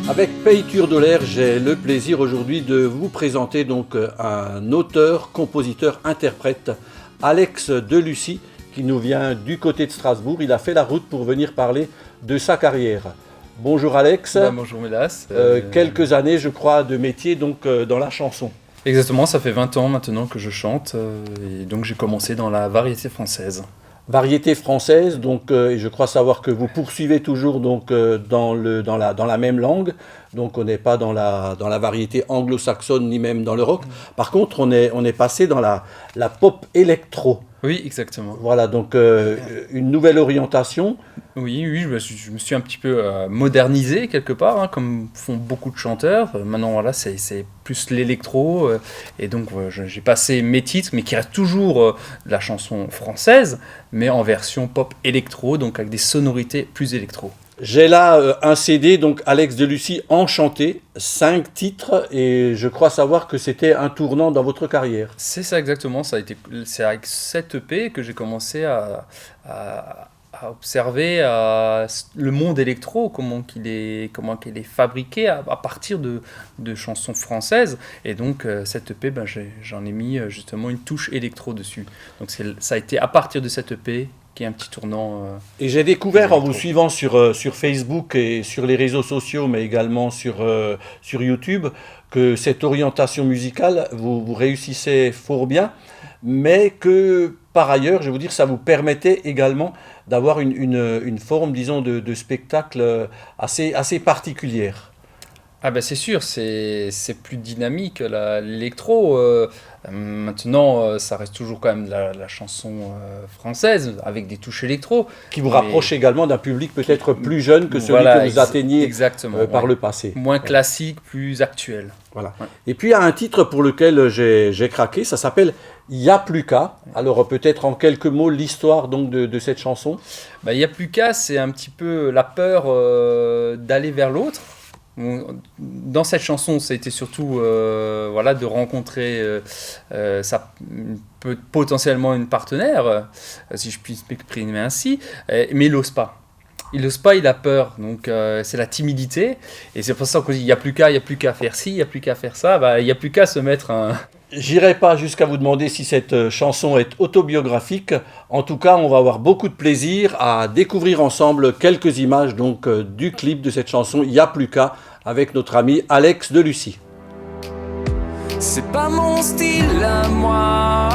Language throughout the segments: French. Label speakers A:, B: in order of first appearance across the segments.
A: Avec Peiture Dolaire, j'ai le plaisir aujourd'hui de vous présenter donc un auteur, compositeur, interprète, Alex Delucy, qui nous vient du côté de Strasbourg. Il a fait la route pour venir parler de sa carrière. Bonjour Alex.
B: Bonjour Mélas.
A: Quelques années, je crois, de métier donc dans la chanson.
B: Exactement, ça fait 20 ans maintenant que je chante et donc j'ai commencé dans la variété française.
A: Variété française, donc, et je crois savoir que vous poursuivez toujours donc, dans la même langue, donc on n'est pas dans la variété anglo-saxonne ni même dans le rock. Par contre, on est passé dans la pop électro.
B: Oui, exactement.
A: Voilà, donc une nouvelle orientation.
B: Oui, je me suis un petit peu modernisé quelque part, hein, comme font beaucoup de chanteurs. Maintenant, voilà, c'est plus l'électro. Et donc, j'ai passé mes titres, mais qui restent toujours de la chanson française, mais en version pop électro, donc avec des sonorités plus électro.
A: J'ai là un CD, donc Alex Delucy, Enchanté, 5 titres, et je crois savoir que c'était un tournant dans votre carrière.
B: C'est ça exactement, c'est avec cette EP que j'ai commencé à observer le monde électro, comment qu'il est fabriqué à partir de chansons françaises. Et donc cette EP, j'en ai mis justement une touche électro dessus. Donc ça a été à partir de cette EP qui est un petit tournant.
A: Et j'ai découvert en vous suivant sur Facebook et sur les réseaux sociaux, mais également sur YouTube, que cette orientation musicale, vous réussissez fort bien, mais que par ailleurs, je vais vous dire, ça vous permettait également d'avoir une forme, disons, de spectacle assez particulière.
B: Ah ben c'est sûr, c'est plus dynamique l'électro. Maintenant, ça reste toujours quand même la chanson française avec des touches électro.
A: Qui vous rapproche également d'un public peut-être plus jeune que celui que vous atteigniez par le passé.
B: Moins classique, plus actuel.
A: Voilà. Ouais. Et puis il y a un titre pour lequel j'ai craqué, ça s'appelle Y'a plus qu'à. Alors peut-être en quelques mots l'histoire donc de cette chanson.
B: Y'a plus qu'à, c'est un petit peu la peur d'aller vers l'autre. Dans cette chanson, ça a été surtout de rencontrer potentiellement une partenaire, si je puis m'exprimer ainsi, mais il n'ose pas. Il n'ose pas, il a peur, donc c'est la timidité, et c'est pour ça qu'on dit il n'y a plus qu'à faire ci, il n'y a plus qu'à faire ça, il n'y a plus qu'à se mettre un...
A: J'irai pas jusqu'à vous demander si cette chanson est autobiographique. En tout cas, on va avoir beaucoup de plaisir à découvrir ensemble quelques images donc, du clip de cette chanson « Y'a plus qu'à » avec notre ami Alex Delucy.
C: C'est pas mon style à moi.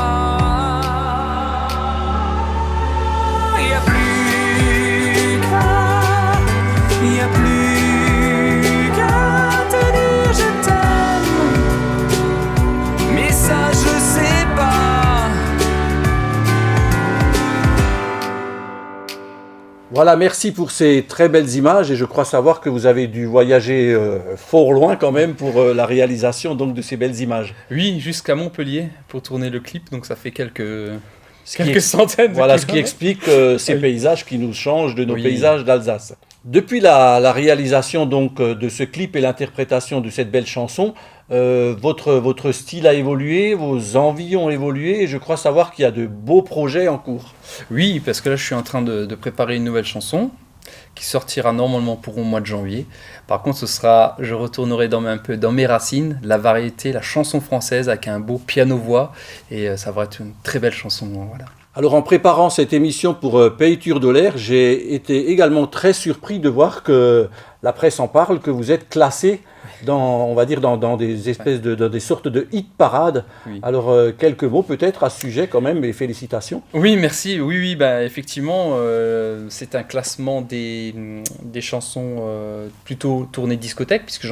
C: Y'a plus qu'à, y'a plus qu'à te dire je t'aime. Mais ça je sais pas.
A: Voilà, merci pour ces très belles images et je crois savoir que vous avez dû voyager fort loin quand même pour la réalisation donc, de ces belles images.
B: Oui, jusqu'à Montpellier pour tourner le clip, donc ça fait quelques centaines de
A: Voilà
B: kilomètres.
A: ce qui explique ces paysages qui nous changent de nos paysages d'Alsace. Depuis la réalisation donc, de ce clip et l'interprétation de cette belle chanson, votre style a évolué, vos envies ont évolué et je crois savoir qu'il y a de beaux projets en cours.
B: Oui, parce que là je suis en train de préparer une nouvelle chanson qui sortira normalement pour au mois de janvier. Par contre, je retournerai un peu dans mes racines, la variété, la chanson française avec un beau piano-voix et ça va être une très belle chanson. Voilà.
A: Alors en préparant cette émission pour Peiture Dolaire, j'ai été également très surpris de voir que la presse en parle, que vous êtes classé dans des espèces des sortes de hit parades. Oui. Alors quelques mots peut-être à ce sujet quand même et félicitations.
B: Oui, merci. Oui, effectivement, c'est un classement des chansons plutôt tournées discothèque puisque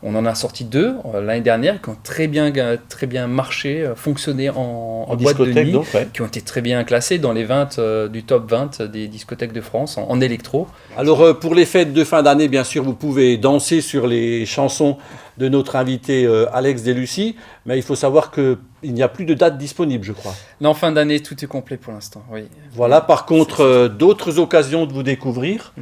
B: on en a sorti 2 l'année dernière qui ont très bien marché, fonctionné en boîte de nuit, donc, ouais. Qui ont été très bien classées dans les 20 du top 20 des discothèques de France en électro.
A: Alors pour les fêtes de fin d'année, bien sûr, vous pouvez danser sur les chansons de notre invité Alex Delucy, mais il faut savoir qu'il n'y a plus de date disponible, je crois.
B: Non, fin d'année, tout est complet pour l'instant, oui.
A: Voilà, par contre, d'autres occasions de vous découvrir.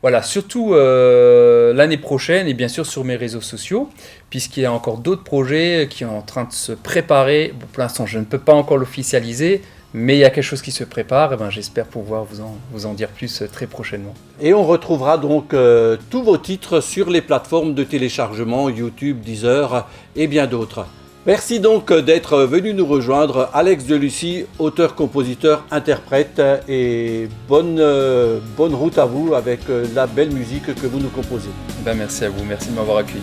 B: Voilà, surtout l'année prochaine et bien sûr sur mes réseaux sociaux, puisqu'il y a encore d'autres projets qui sont en train de se préparer. Bon, pour l'instant, je ne peux pas encore l'officialiser, Mais il y a quelque chose qui se prépare, et j'espère pouvoir vous en dire plus très prochainement.
A: Et on retrouvera donc tous vos titres sur les plateformes de téléchargement, YouTube, Deezer et bien d'autres. Merci donc d'être venu nous rejoindre, Alex Delucy, auteur, compositeur, interprète, et bonne route à vous avec la belle musique que vous nous composez.
B: Merci à vous, merci de m'avoir accueilli.